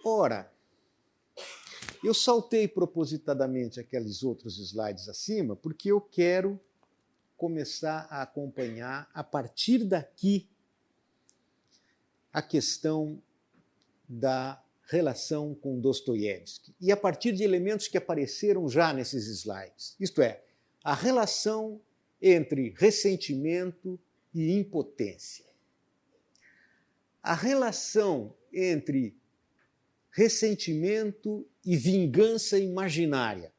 Ora, eu saltei propositadamente aqueles outros slides acima porque eu quero começar a acompanhar, a partir daqui, a questão da relação com Dostoiévski. E a partir de elementos que apareceram já nesses slides. Isto é, a relação entre ressentimento e impotência. A relação entre ressentimento e vingança imaginária.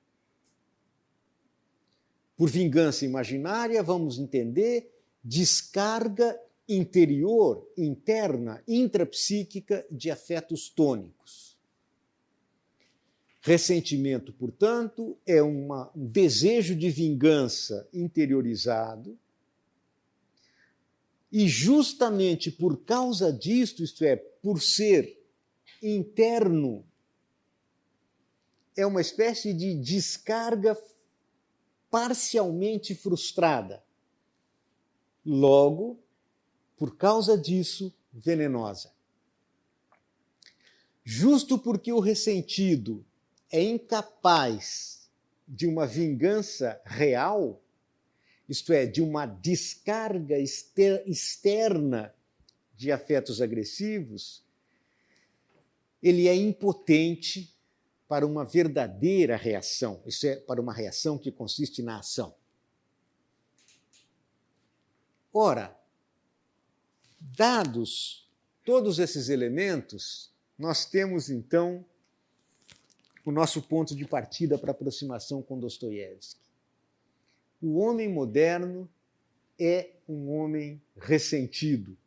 Por vingança imaginária, vamos entender descarga interior, interna, intrapsíquica de afetos tônicos. Ressentimento, portanto, é um desejo de vingança interiorizado, e justamente por causa disto, isto é, por ser interno, é uma espécie de descarga parcialmente frustrada. Logo, por causa disso, venenosa. Justo porque o ressentido é incapaz de uma vingança real, isto é, de uma descarga externa de afetos agressivos, ele é impotente para uma verdadeira reação, isso é, para uma reação que consiste na ação. Ora, dados todos esses elementos, nós temos, então, o nosso ponto de partida para a aproximação com Dostoiévski. O homem moderno é um homem ressentido.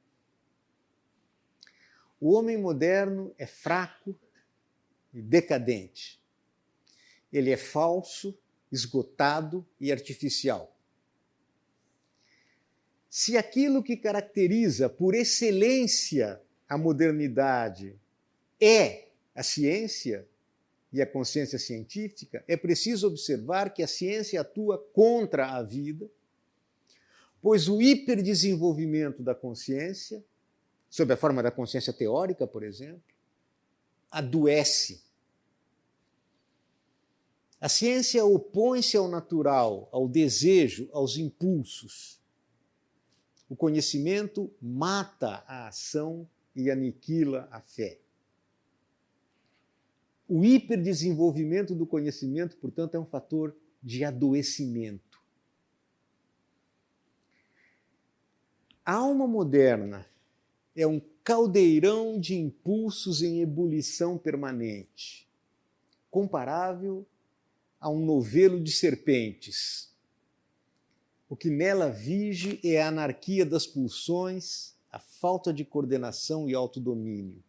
O homem moderno é fraco e decadente. Ele é falso, esgotado e artificial. Se aquilo que caracteriza por excelência a modernidade é a ciência e a consciência científica, é preciso observar que a ciência atua contra a vida, pois o hiperdesenvolvimento da consciência, sob a forma da consciência teórica, por exemplo, adoece. A ciência opõe-se ao natural, ao desejo, aos impulsos. O conhecimento mata a ação e aniquila a fé. O hiperdesenvolvimento do conhecimento, portanto, é um fator de adoecimento. A alma moderna é um caldeirão de impulsos em ebulição permanente, comparável a um novelo de serpentes. O que nela vige é a anarquia das pulsões, a falta de coordenação e autodomínio.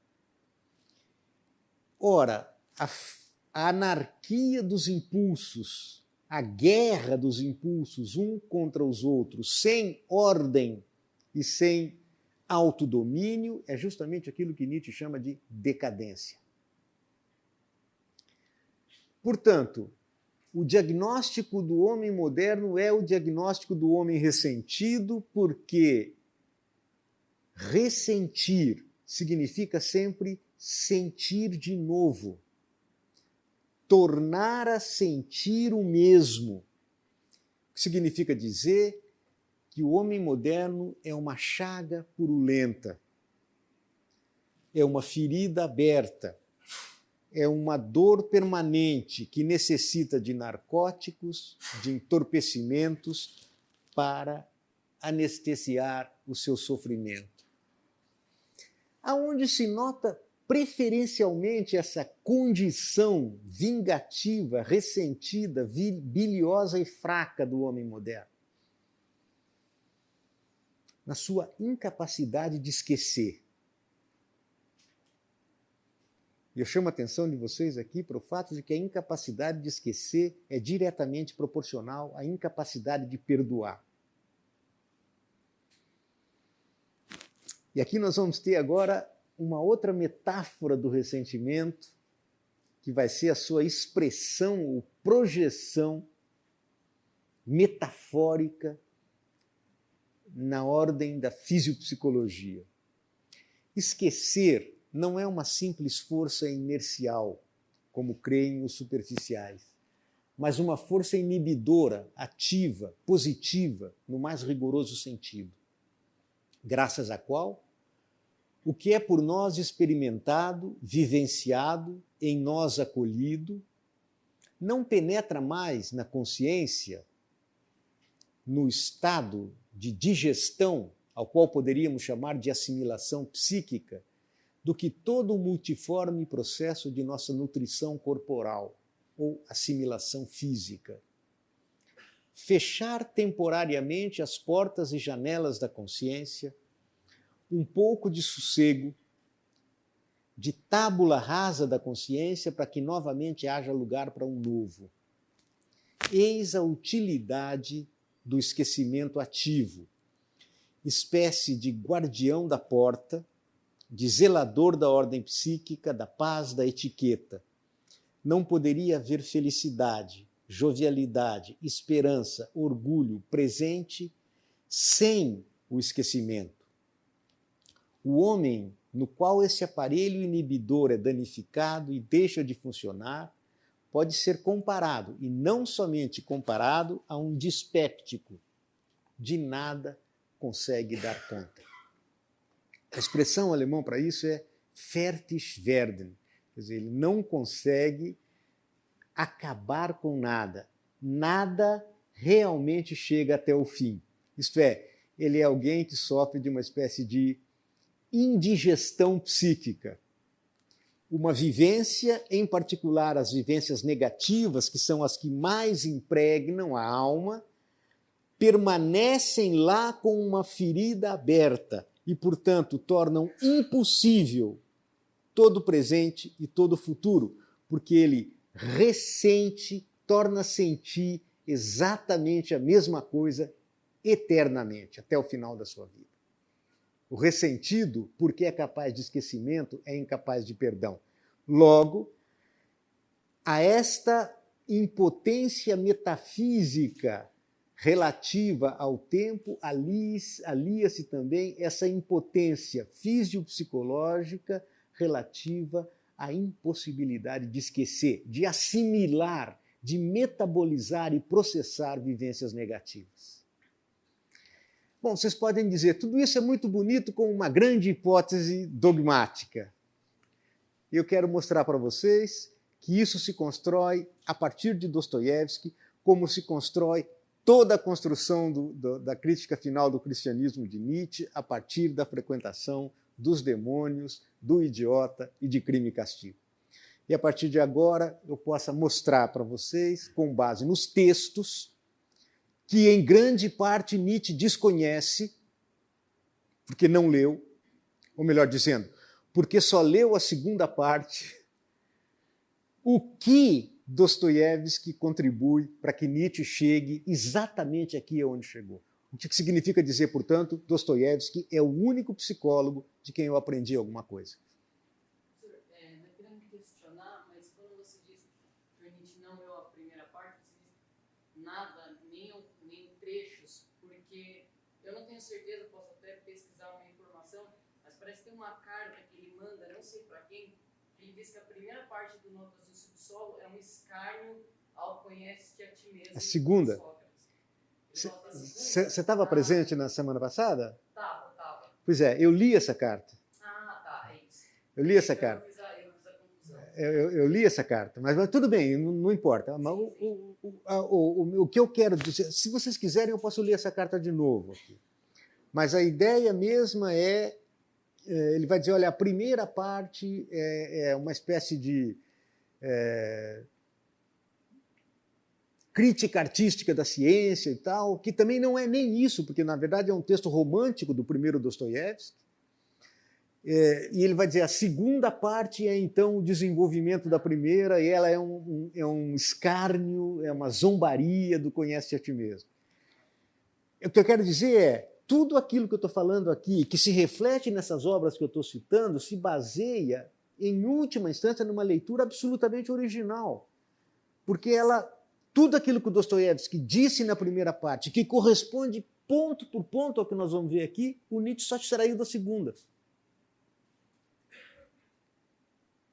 Ora, a anarquia dos impulsos, a guerra dos impulsos um contra os outros, sem ordem e sem autodomínio, é justamente aquilo que Nietzsche chama de decadência. Portanto, o diagnóstico do homem moderno é o diagnóstico do homem ressentido, porque ressentir significa sempre sentir de novo, tornar a sentir o mesmo. O que significa dizer que o homem moderno é uma chaga purulenta, é uma ferida aberta, é uma dor permanente que necessita de narcóticos, de entorpecimentos para anestesiar o seu sofrimento. Aonde se nota preferencialmente essa condição vingativa, ressentida, biliosa e fraca do homem moderno? Na sua incapacidade de esquecer. E eu chamo a atenção de vocês aqui para o fato de que a incapacidade de esquecer é diretamente proporcional à incapacidade de perdoar. E aqui nós vamos ter agora uma outra metáfora do ressentimento, que vai ser a sua expressão ou projeção metafórica na ordem da fisiopsicologia. Esquecer não é uma simples força inercial, como creem os superficiais, mas uma força inibidora, ativa, positiva, no mais rigoroso sentido, graças à qual o que é por nós experimentado, vivenciado, em nós acolhido, não penetra mais na consciência, no estado de digestão, ao qual poderíamos chamar de assimilação psíquica, do que todo o multiforme processo de nossa nutrição corporal ou assimilação física. Fechar temporariamente as portas e janelas da consciência, um pouco de sossego, de tábula rasa da consciência para que novamente haja lugar para um novo. Eis a utilidade do esquecimento ativo, espécie de guardião da porta, de zelador da ordem psíquica, da paz, da etiqueta. Não poderia haver felicidade, jovialidade, esperança, orgulho presente sem o esquecimento. O homem no qual esse aparelho inibidor é danificado e deixa de funcionar pode ser comparado, e não somente comparado, a um dispéptico. De nada consegue dar conta. A expressão alemã para isso é fertig werden, quer dizer, ele não consegue acabar com nada. Nada realmente chega até o fim. Isto é, ele é alguém que sofre de uma espécie de indigestão psíquica. Uma vivência, em particular as vivências negativas, que são as que mais impregnam a alma, permanecem lá com uma ferida aberta e, portanto, tornam impossível todo o presente e todo o futuro, porque ele ressente, torna a sentir exatamente a mesma coisa eternamente, até o final da sua vida. O ressentido, porque é capaz de esquecimento, é incapaz de perdão. Logo, a esta impotência metafísica relativa ao tempo, alia-se também essa impotência fisiopsicológica relativa à impossibilidade de esquecer, de assimilar, de metabolizar e processar vivências negativas. Bom, vocês podem dizer, tudo isso é muito bonito com uma grande hipótese dogmática. Eu quero mostrar para vocês que isso se constrói a partir de Dostoiévski, como se constrói toda a construção da crítica final do cristianismo de Nietzsche a partir da frequentação dos demônios, do idiota e de Crime e Castigo. E a partir de agora eu possa mostrar para vocês, com base nos textos, que em grande parte Nietzsche desconhece, porque não leu, ou melhor dizendo, porque só leu a segunda parte, o que Dostoiévski contribui para que Nietzsche chegue exatamente aqui onde chegou. O que significa dizer, portanto, Dostoiévski é o único psicólogo de quem eu aprendi alguma coisa. Professor, não querendo questionar, mas quando você diz que o Nietzsche não leu a primeira parte, você diz nada, nem trechos, porque eu não tenho certeza, posso até pesquisar uma informação, mas parece que tem uma carta que ele manda, não sei para quem, que ele diz que a primeira parte do Notas do Subsolo é um escárnio ao conhece-te a ti mesmo. A segunda? Você estava presente na semana passada? Estava. Pois é, eu li essa carta. Ah, tá, é isso. Eu li essa carta. Eu fiz a confusão. Eu li essa carta, mas tudo bem, não importa. Mas o que eu quero dizer, se vocês quiserem, eu posso ler essa carta de novo aqui. Mas a ideia mesma ele vai dizer, olha, a primeira parte é uma espécie de crítica artística da ciência e tal, que também não é nem isso, porque, na verdade, é um texto romântico do primeiro Dostoiévski. E ele vai dizer, a segunda parte é, então, o desenvolvimento da primeira, e ela é um escárnio, é uma zombaria do conhece a ti mesmo. O que eu quero dizer é, tudo aquilo que eu estou falando aqui, que se reflete nessas obras que eu estou citando, se baseia, em última instância, numa leitura absolutamente original. Porque tudo aquilo que o Dostoiévski disse na primeira parte, que corresponde ponto por ponto ao que nós vamos ver aqui, o Nietzsche só extraiu da segunda.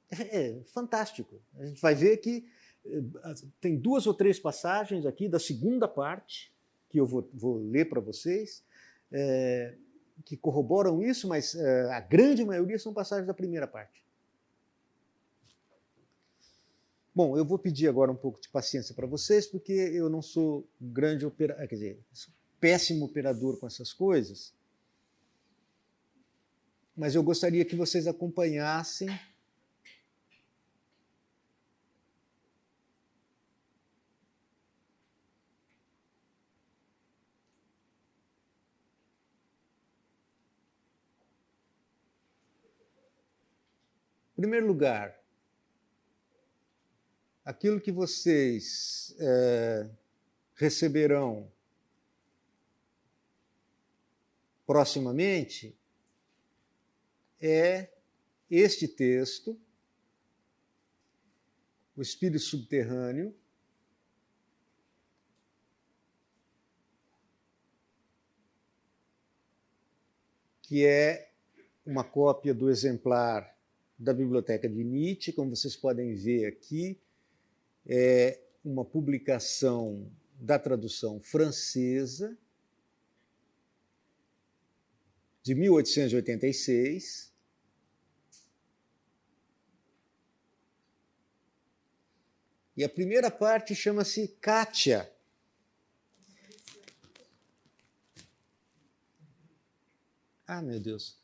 É fantástico. A gente vai ver que tem 2 ou 3 passagens aqui da segunda parte, que eu vou ler para vocês, que corroboram isso, mas a grande maioria são passagens da primeira parte. Bom, eu vou pedir agora um pouco de paciência para vocês, porque eu não sou grande operador, quer dizer, sou péssimo operador com essas coisas, mas eu gostaria que vocês acompanhassem em primeiro lugar, aquilo que vocês receberão proximamente é este texto, O Espírito Subterrâneo, que é uma cópia do exemplar da Biblioteca de Nietzsche, como vocês podem ver aqui, é uma publicação da tradução francesa de 1886. E a primeira parte chama-se Kátia. Ah, meu Deus.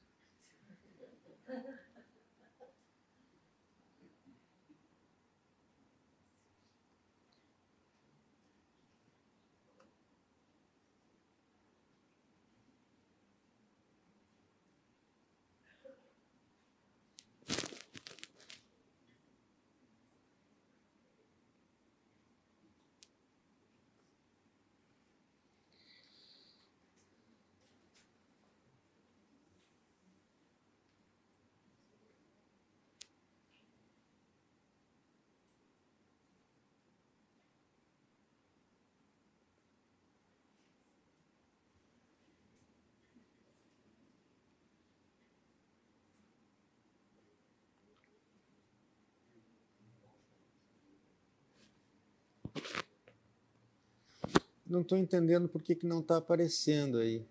Não estou entendendo por que não está aparecendo aí.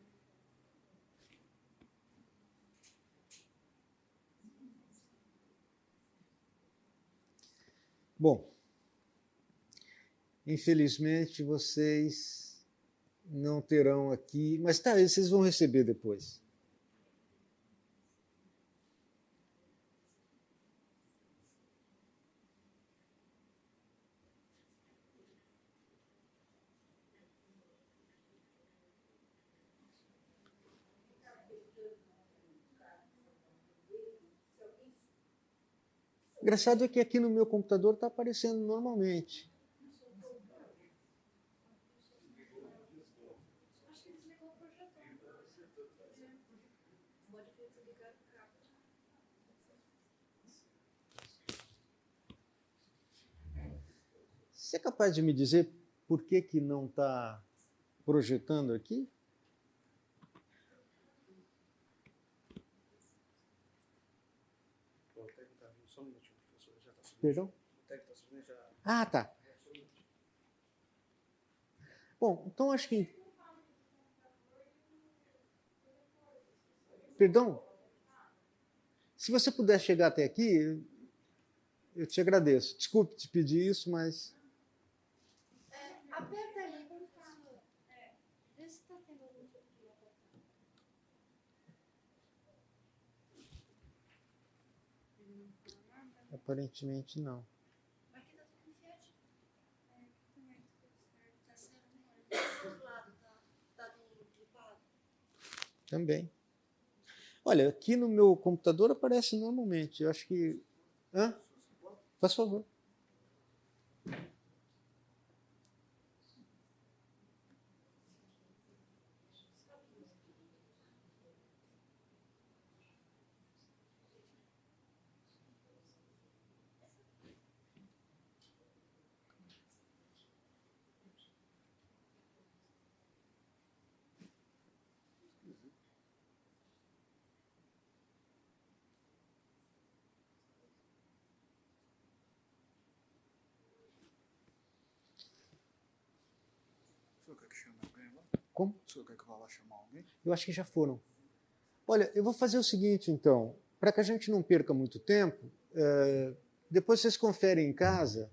Bom, infelizmente vocês não terão aqui, mas tá, vocês vão receber depois. Engraçado é que aqui no meu computador está aparecendo normalmente. Você é capaz de me dizer por que não está projetando aqui? Perdão? Ah, tá. Bom, então acho que... Perdão? Se você puder chegar até aqui, eu te agradeço. Desculpe te pedir isso, mas... Aperta aí, vê se tá tendo algum tipo de apertar. Aparentemente não. Aqui tá tudo Fiat. Aqui também tá tudo certo. Tá sendo do outro lado, tá tudo clipado. Também. Olha, aqui no meu computador aparece normalmente. Eu acho que... Hã? Faz favor. senhor quer que chame alguém lá? Como? O senhor quer que vá lá chamar alguém? Eu acho que já foram. Olha, eu vou fazer o seguinte, então, para que a gente não perca muito tempo, depois vocês conferem em casa,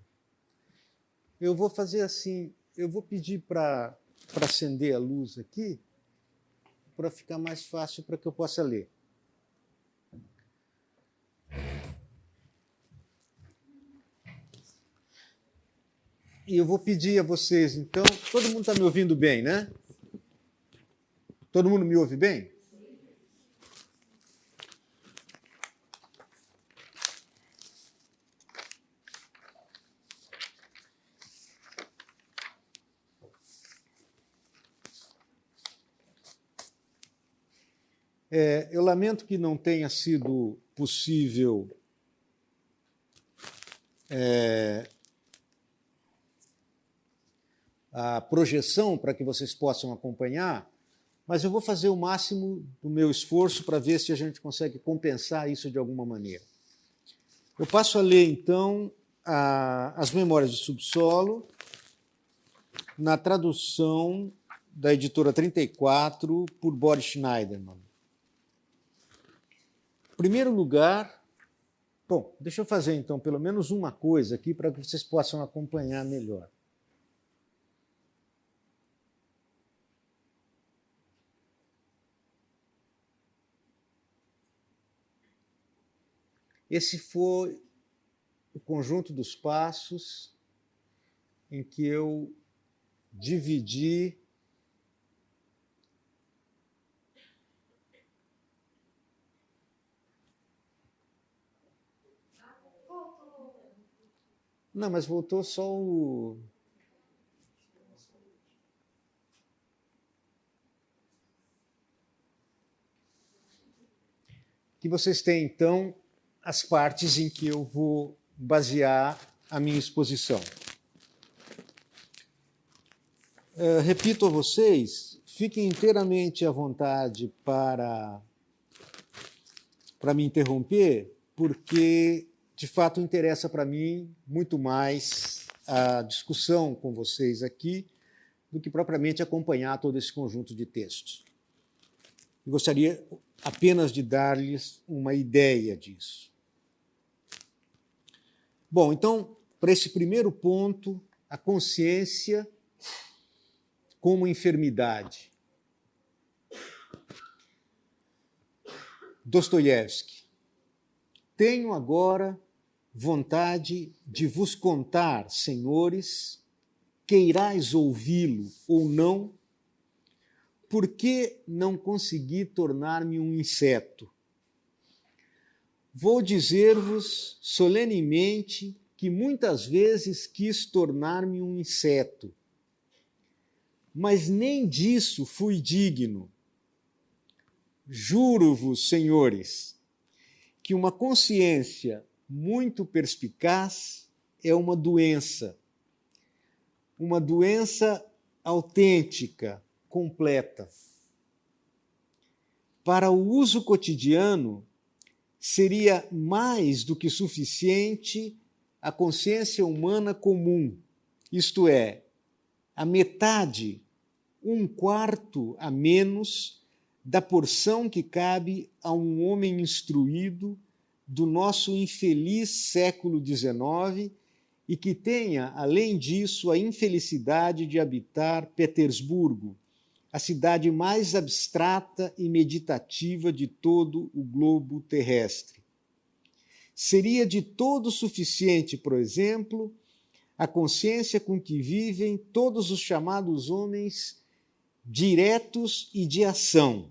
eu vou fazer assim, eu vou pedir para acender a luz aqui, para ficar mais fácil para que eu possa ler. E eu vou pedir a vocês, então, todo mundo está me ouvindo bem, né? Todo mundo me ouve bem? Eu lamento que não tenha sido possível a projeção para que vocês possam acompanhar, mas eu vou fazer o máximo do meu esforço para ver se a gente consegue compensar isso de alguma maneira. Eu passo a ler, então, as Memórias do Subsolo, na tradução da editora 34, por Boris Schneiderman. Em primeiro lugar, bom, deixa eu fazer, então, pelo menos uma coisa aqui para que vocês possam acompanhar melhor. Esse foi o conjunto dos passos em que eu dividi Não, mas voltou só o... Que vocês têm, então, as partes em que eu vou basear a minha exposição. Repito a vocês, fiquem inteiramente à vontade para me interromper, porque, de fato, interessa para mim muito mais a discussão com vocês aqui do que propriamente acompanhar todo esse conjunto de textos. Eu gostaria apenas de dar-lhes uma ideia disso. Bom, então, para esse primeiro ponto, a consciência como enfermidade. Dostoiévski. Tenho agora vontade de vos contar, senhores, queirais ouvi-lo ou não, por que não consegui tornar-me um inseto? Vou dizer-vos solenemente que muitas vezes quis tornar-me um inseto, mas nem disso fui digno. Juro-vos, senhores, que uma consciência muito perspicaz é uma doença autêntica, completa. Para o uso cotidiano, seria mais do que suficiente a consciência humana comum, isto é, a metade, 1/4 a menos da porção que cabe a um homem instruído do nosso infeliz século XIX e que tenha, além disso, a infelicidade de habitar Petersburgo, a cidade mais abstrata e meditativa de todo o globo terrestre. Seria de todo suficiente, por exemplo, a consciência com que vivem todos os chamados homens diretos e de ação.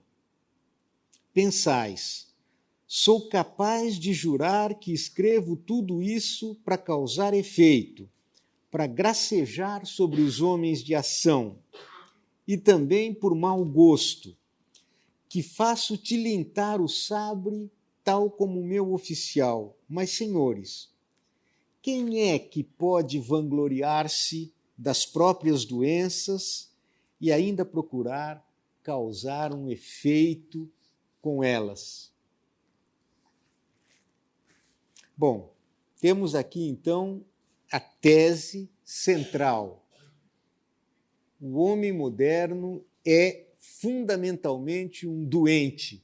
Pensais, sou capaz de jurar que escrevo tudo isso para causar efeito, para gracejar sobre os homens de ação, e também por mau gosto, que faço tilintar o sabre tal como o meu oficial. Mas, senhores, quem é que pode vangloriar-se das próprias doenças e ainda procurar causar um efeito com elas? Bom, temos aqui, então, a tese central. o homem moderno é fundamentalmente um doente.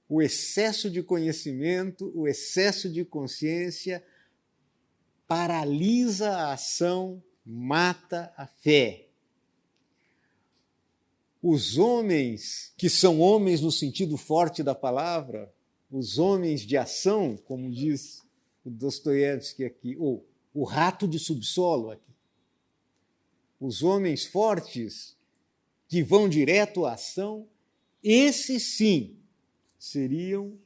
O excesso de conhecimento, o excesso de consciência paralisa a ação, mata a fé. Os homens, que são homens no sentido forte da palavra, os homens de ação, como diz o Dostoiévski aqui, ou o rato de subsolo aqui, os homens fortes que vão direto à ação, esses sim seriam.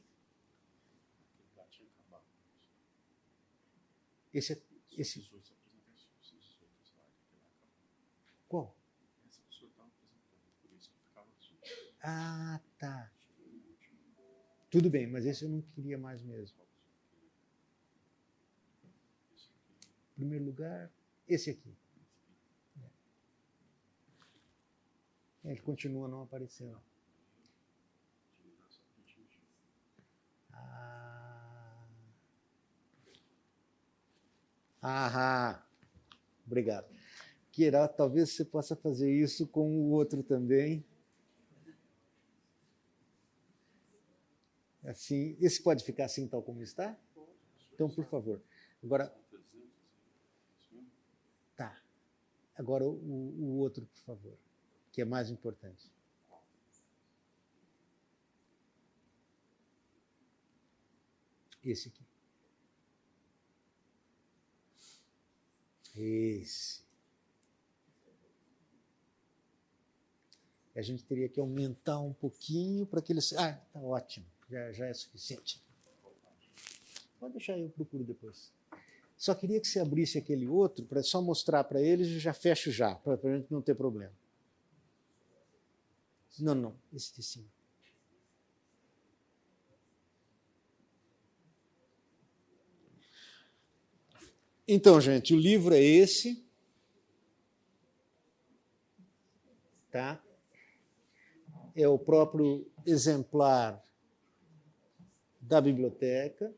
Esse. Qual? Ah, tá. Tudo bem, mas esse eu não queria mais mesmo. Em primeiro lugar, esse aqui. Ele continua não aparecendo. Obrigado. Kira, talvez você possa fazer isso com o outro também. Assim, esse pode ficar assim tal como está? Então, por favor. Agora, tá. Agora o outro, por favor, que é mais importante. Esse aqui. Esse. A gente teria que aumentar um pouquinho para que eles. Ah, tá ótimo. Já é suficiente. Pode deixar, eu procuro depois. Só queria que você abrisse aquele outro para só mostrar para eles e já fecho já, para a gente não ter problema. Não, esse de cima. Então, gente, o livro é esse. Tá? É o próprio exemplar da biblioteca,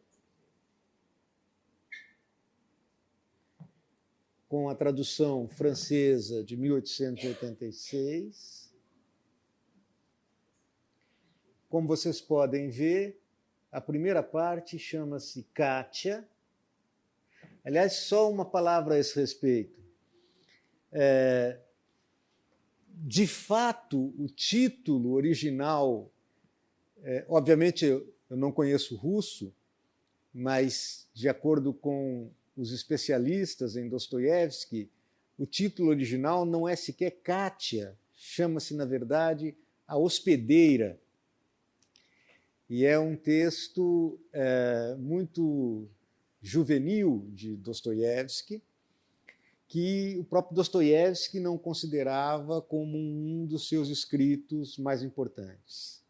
com a tradução francesa de 1886. Como vocês podem ver, a primeira parte chama-se Kátia. Aliás, só uma palavra a esse respeito. De fato, o título original, obviamente eu não conheço russo, mas de acordo com os especialistas em Dostoiévski, o título original não é sequer Kátia, chama-se, na verdade, A Hospedeira. E é um texto muito juvenil de Dostoiévski, que o próprio Dostoiévski não considerava como um dos seus escritos mais importantes.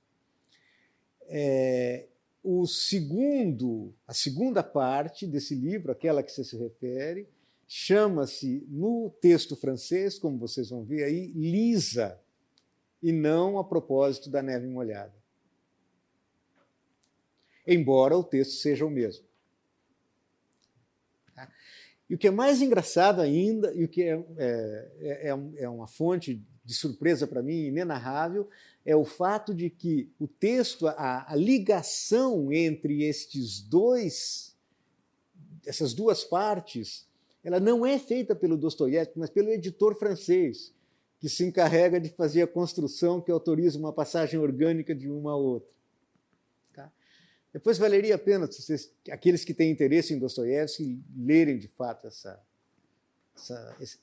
A segunda parte desse livro, aquela que você se refere, chama-se, no texto francês, como vocês vão ver aí, Lisa, e não a propósito da Neve Molhada. Embora o texto seja o mesmo. E o que é mais engraçado ainda, e o que é uma fonte de surpresa para mim inenarrável, é o fato de que o texto, a ligação entre essas duas partes, ela não é feita pelo Dostoiévski, mas pelo editor francês, que se encarrega de fazer a construção que autoriza uma passagem orgânica de uma a outra. Tá? Depois valeria a pena, aqueles que têm interesse em Dostoiévski, lerem de fato esse...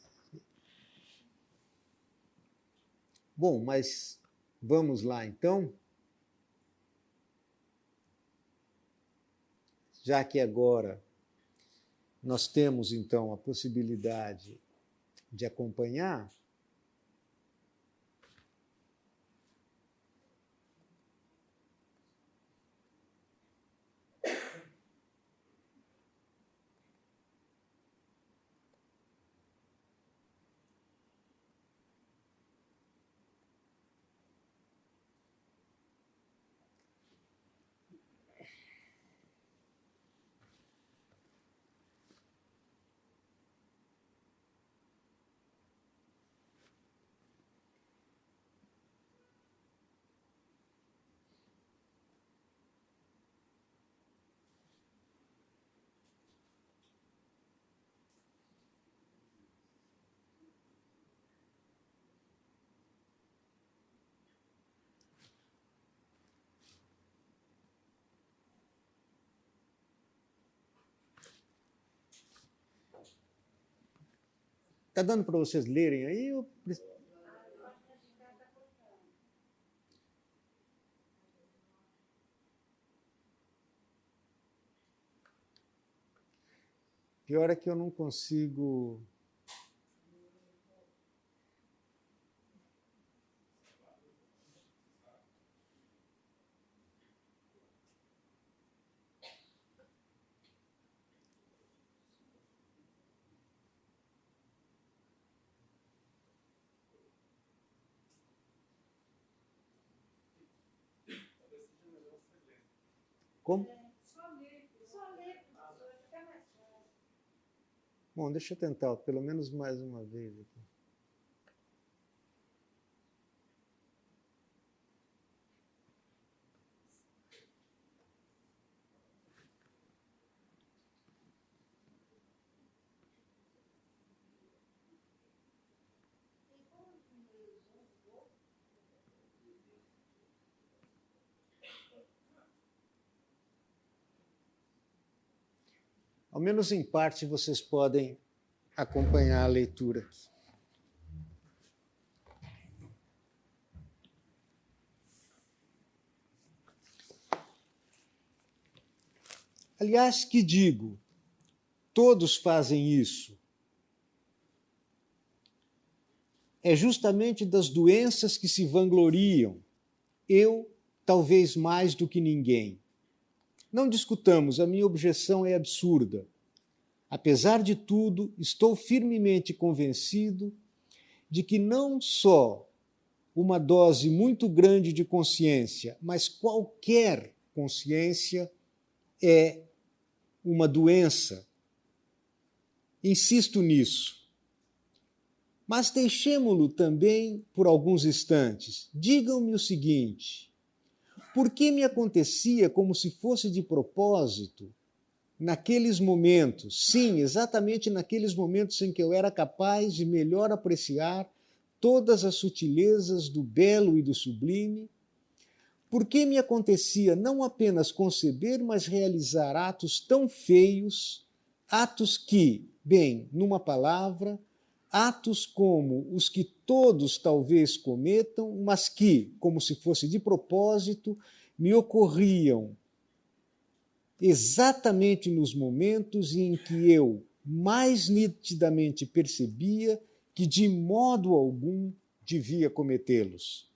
Bom, mas vamos lá então. Já que agora nós temos então a possibilidade de acompanhar, Está dando para vocês lerem aí? Pior é que eu não consigo. Como? Só ler, professor, fica mais fácil. Bom, deixa eu tentar pelo menos mais uma vez aqui. Ao menos em parte vocês podem acompanhar a leitura. Aliás, que digo, todos fazem isso. É justamente das doenças que se vangloriam. Eu, talvez mais do que ninguém. Não discutamos, a minha objeção é absurda. Apesar de tudo, estou firmemente convencido de que não só uma dose muito grande de consciência, mas qualquer consciência é uma doença. Insisto nisso. Mas deixemo-lo também por alguns instantes. Digam-me o seguinte: por que me acontecia como se fosse de propósito, naqueles momentos, sim, exatamente naqueles momentos em que eu era capaz de melhor apreciar todas as sutilezas do belo e do sublime? Por que me acontecia não apenas conceber, mas realizar atos tão feios, atos que, bem, numa palavra, atos como os que todos talvez cometam, mas que, como se fosse de propósito, me ocorriam exatamente nos momentos em que eu mais nitidamente percebia que de modo algum devia cometê-los.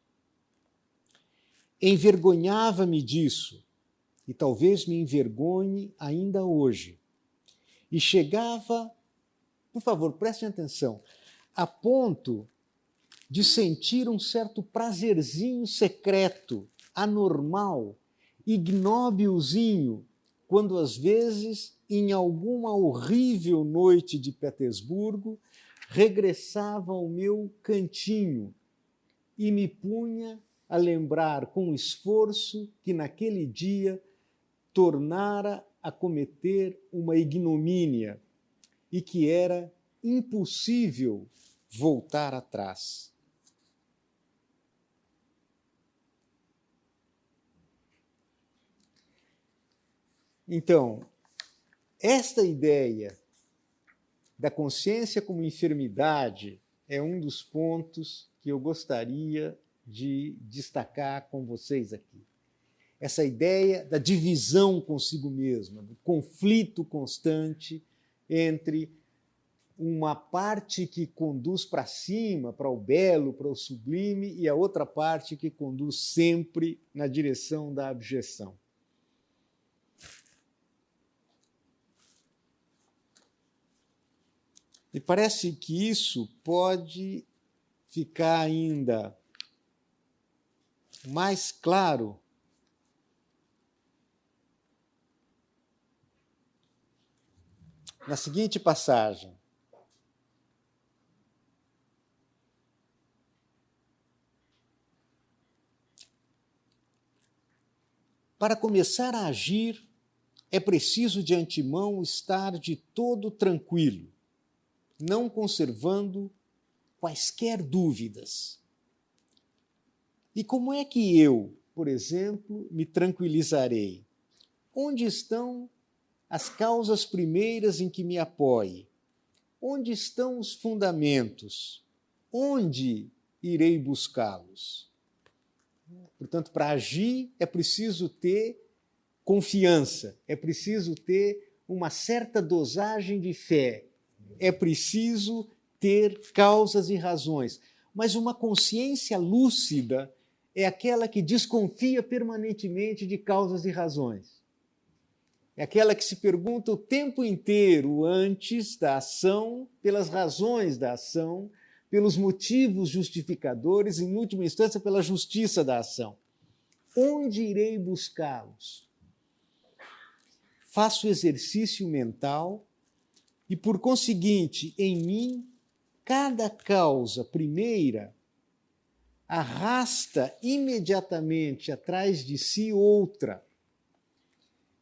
Envergonhava-me disso, e talvez me envergonhe ainda hoje. E chegava, por favor, prestem atenção, a ponto de sentir um certo prazerzinho secreto, anormal, ignóbilzinho, quando às vezes, em alguma horrível noite de Petersburgo, regressava ao meu cantinho e me punha a lembrar com esforço que naquele dia tornara a cometer uma ignomínia e que era impossível voltar atrás. Então, esta ideia da consciência como enfermidade é um dos pontos que eu gostaria de destacar com vocês aqui. Essa ideia da divisão consigo mesma, do conflito constante entre uma parte que conduz para cima, para o belo, para o sublime, e a outra parte que conduz sempre na direção da abjeção. E parece que isso pode ficar ainda mais claro na seguinte passagem. Para começar a agir, é preciso de antemão estar de todo tranquilo, não conservando quaisquer dúvidas. E como é que eu, por exemplo, me tranquilizarei? Onde estão as causas primeiras em que me apoie? onde estão os fundamentos? Onde irei buscá-los? Portanto, para agir é preciso ter confiança, é preciso ter uma certa dosagem de fé, é preciso ter causas e razões. Mas uma consciência lúcida é aquela que desconfia permanentemente de causas e razões. É aquela que se pergunta o tempo inteiro antes da ação, pelas razões da ação, pelos motivos justificadores, em última instância, pela justiça da ação. Onde irei buscá-los? Faço exercício mental e, por conseguinte, em mim, cada causa primeira arrasta imediatamente atrás de si outra,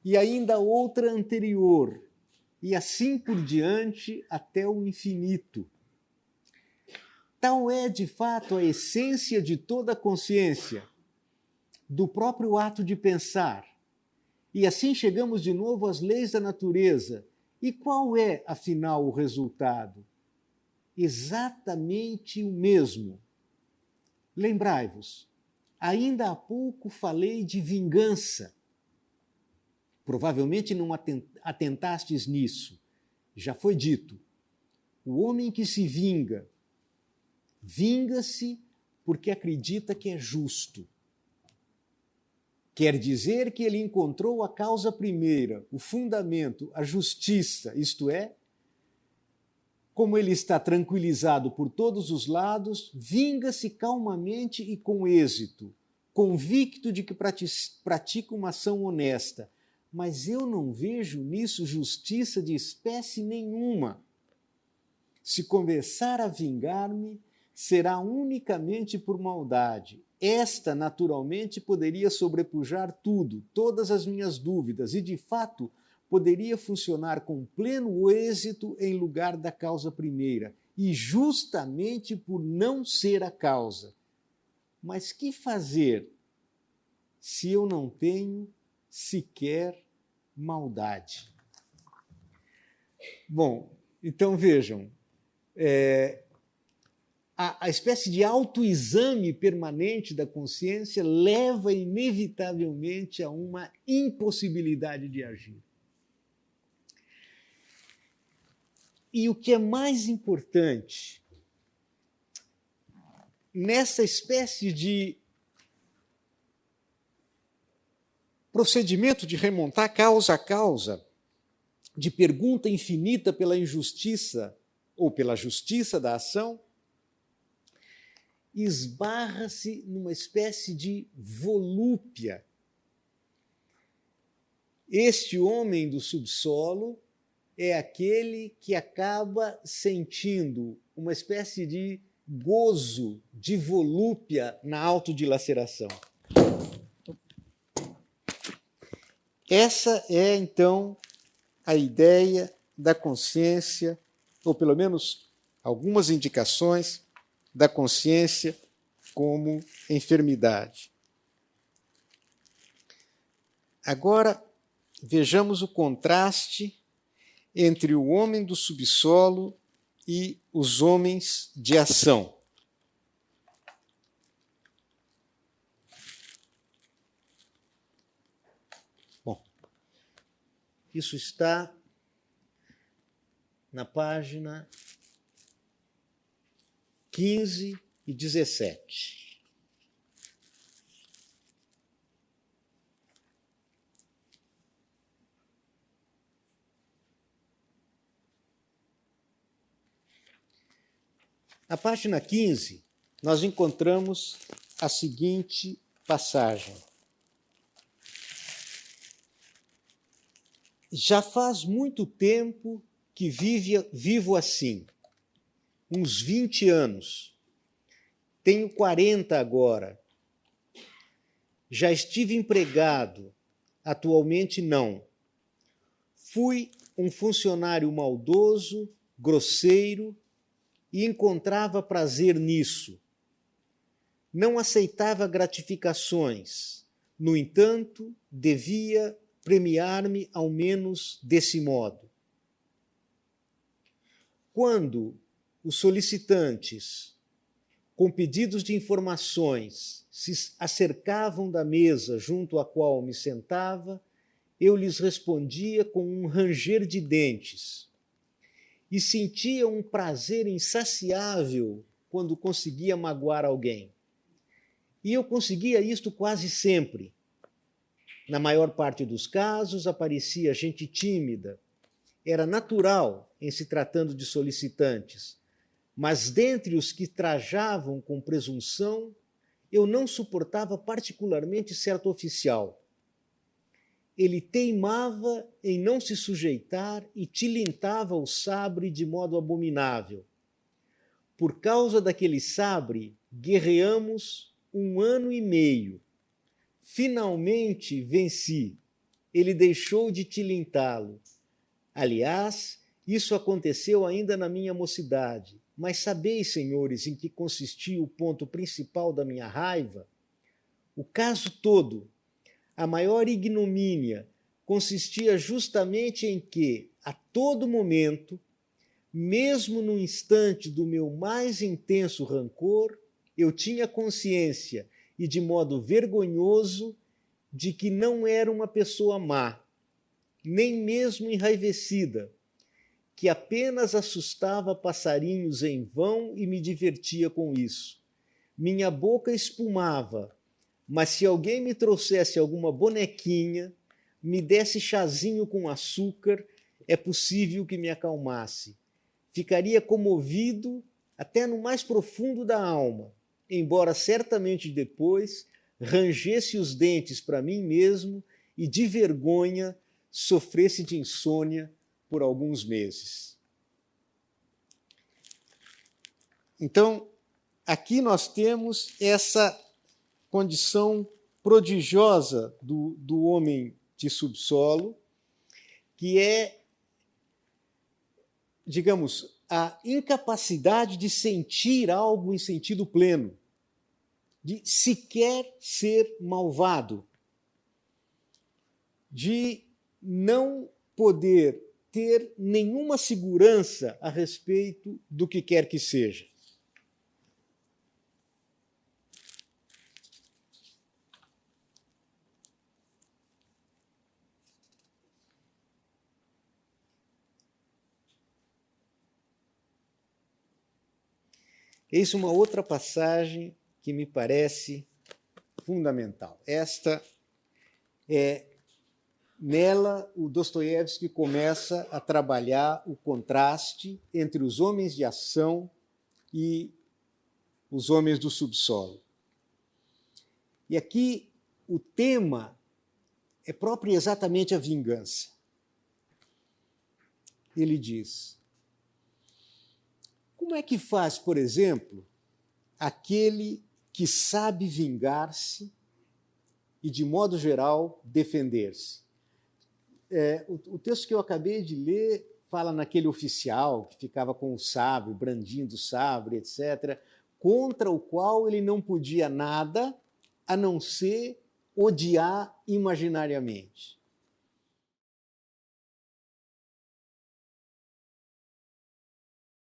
e ainda outra anterior, e assim por diante até o infinito. Tal é, de fato, a essência de toda a consciência, do próprio ato de pensar. E assim chegamos de novo às leis da natureza. E qual é, afinal, o resultado? Exatamente o mesmo. Lembrai-vos, ainda há pouco falei de vingança. Provavelmente não atentastes nisso. Já foi dito. O homem que se vinga, vinga-se porque acredita que é justo. Quer dizer que ele encontrou a causa primeira, o fundamento, a justiça, isto é, como ele está tranquilizado por todos os lados, vinga-se calmamente e com êxito, convicto de que pratica uma ação honesta. Mas eu não vejo nisso justiça de espécie nenhuma. Se começar a vingar-me, será unicamente por maldade. Esta, naturalmente, poderia sobrepujar tudo, todas as minhas dúvidas, e, de fato, poderia funcionar com pleno êxito em lugar da causa primeira, e justamente por não ser a causa. Mas que fazer se eu não tenho sequer maldade? Bom, então vejam, a espécie de autoexame permanente da consciência leva inevitavelmente a uma impossibilidade de agir. E o que é mais importante, nessa espécie de procedimento de remontar causa a causa, de pergunta infinita pela injustiça ou pela justiça da ação, esbarra-se numa espécie de volúpia. Este homem do subsolo é aquele que acaba sentindo uma espécie de gozo, de volúpia na autodilaceração. Essa é, então, a ideia da consciência, ou pelo menos algumas indicações da consciência como enfermidade. Agora, vejamos o contraste entre o homem do subsolo e os homens de ação. Bom, isso está na página 15 e 17. Na página 15, nós encontramos a seguinte passagem. Já faz muito tempo que vivo assim, uns 20 anos. Tenho 40 agora. Já estive empregado, atualmente não. Fui um funcionário maldoso, grosseiro, e encontrava prazer nisso. Não aceitava gratificações. No entanto, devia premiar-me ao menos desse modo. quando os solicitantes, com pedidos de informações, se acercavam da mesa junto à qual me sentava, eu lhes respondia com um ranger de dentes e sentia um prazer insaciável quando conseguia magoar alguém. E eu conseguia isto quase sempre. Na maior parte dos casos, aparecia gente tímida. Era natural em se tratando de solicitantes, mas dentre os que trajavam com presunção, eu não suportava particularmente certo oficial. Ele teimava em não se sujeitar e tilintava o sabre de modo abominável. Por causa daquele sabre, guerreamos 1 ano e meio. Finalmente venci. Ele deixou de tilintá-lo. Aliás, isso aconteceu ainda na minha mocidade. Mas sabeis, senhores, em que consistia o ponto principal da minha raiva? O caso todo, a maior ignomínia, consistia justamente em que, a todo momento, mesmo no instante do meu mais intenso rancor, eu tinha consciência, e de modo vergonhoso, de que não era uma pessoa má, nem mesmo enraivecida, que apenas assustava passarinhos em vão e me divertia com isso. Minha boca espumava, mas se alguém me trouxesse alguma bonequinha, me desse chazinho com açúcar, é possível que me acalmasse. Ficaria comovido até no mais profundo da alma, embora certamente depois rangesse os dentes para mim mesmo e de vergonha sofresse de insônia por alguns meses. Então, aqui nós temos essa condição prodigiosa do homem de subsolo, que é, digamos, a incapacidade de sentir algo em sentido pleno, de sequer ser malvado, de não poder ter nenhuma segurança a respeito do que quer que seja. Eis uma outra passagem que me parece fundamental. Esta é, nela, o Dostoiévski começa a trabalhar o contraste entre os homens de ação e os homens do subsolo. E aqui o tema é próprio e exatamente a vingança. Ele diz: como é que faz, por exemplo, aquele que sabe vingar-se e, de modo geral, defender-se? O texto que eu acabei de ler fala naquele oficial que ficava com o sabre, brandindo o sabre, etc., contra o qual ele não podia nada a não ser odiar imaginariamente.